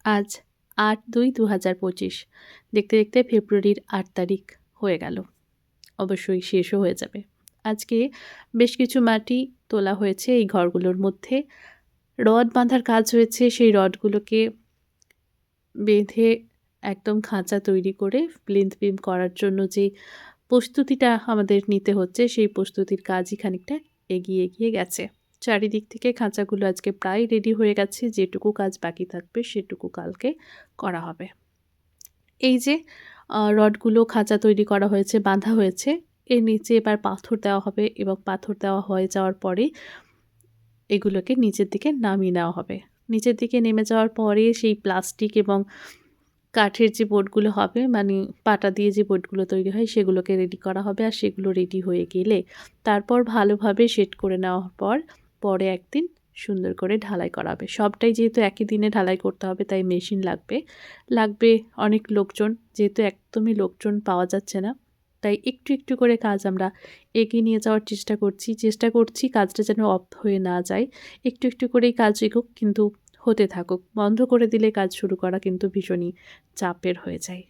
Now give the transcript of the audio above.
আজ ৮/২/২০২৫। দেখতে দেখতে ফেব্রুয়ারির ৮ তারিখ হয়ে গেল। অবশ্যই শেষও হয়ে যাবে। আজকে বেশ কিছু মাটি তোলা হয়েছে এই ঘরগুলোর মধ্যে। রড বাঁধার কাজ হয়েছে। সেই রডগুলোকে বেঁধে একদম খাঁচা তৈরি করে প্লিন্থ বিম করার জন্য যে প্রস্তুতিটা আমাদের নিতে হচ্ছে, সেই প্রস্তুতির কাজই খানিকটা এগিয়ে গেছে। চারিদিক থেকে খাঁচাগুলো আজকে প্রায় রেডি হয়ে গেছে। যেটুকু কাজ বাকি থাকবে সেটুকু কালকে করা হবে। এই যে রডগুলো খাঁচা তৈরি করা হয়েছে, বাঁধা হয়েছে, এর নিচে এবার পাথর দেওয়া হবে এবং পাথর দেওয়া হয়ে যাওয়ার পরে এগুলোকে নিচের দিকে নামিয়ে নেওয়া হবে। নিচের দিকে নেমে যাওয়ার পরে সেই প্লাস্টিক এবং কাঠের যে বোর্ডগুলো হবে, মানে পাটা দিয়ে যে বোর্ডগুলো তৈরি হয়, সেগুলোকে রেডি করা হবে। আর সেগুলো রেডি হয়ে গেলে তারপর ভালোভাবে সেট করে নেওয়ার পর পরে একদিন সুন্দর করে ঢালাই করা হবে। সবটাই যেহেতু একই দিনে ঢালাই করতে হবে, তাই মেশিন লাগবে অনেক লোকজন। যেহেতু একদমই লোকজন পাওয়া যাচ্ছে না, তাই একটু করে কাজ আমরা এগিয়ে নিয়ে যাওয়ার চেষ্টা করছি কাজটা যেন অফ হয়ে না যায়। একটু করেই কাজ এগোক, কিন্তু হতে থাকুক। বন্ধ করে দিলে কাজ শুরু করা কিন্তু ভীষণই চাপের হয়ে যায়।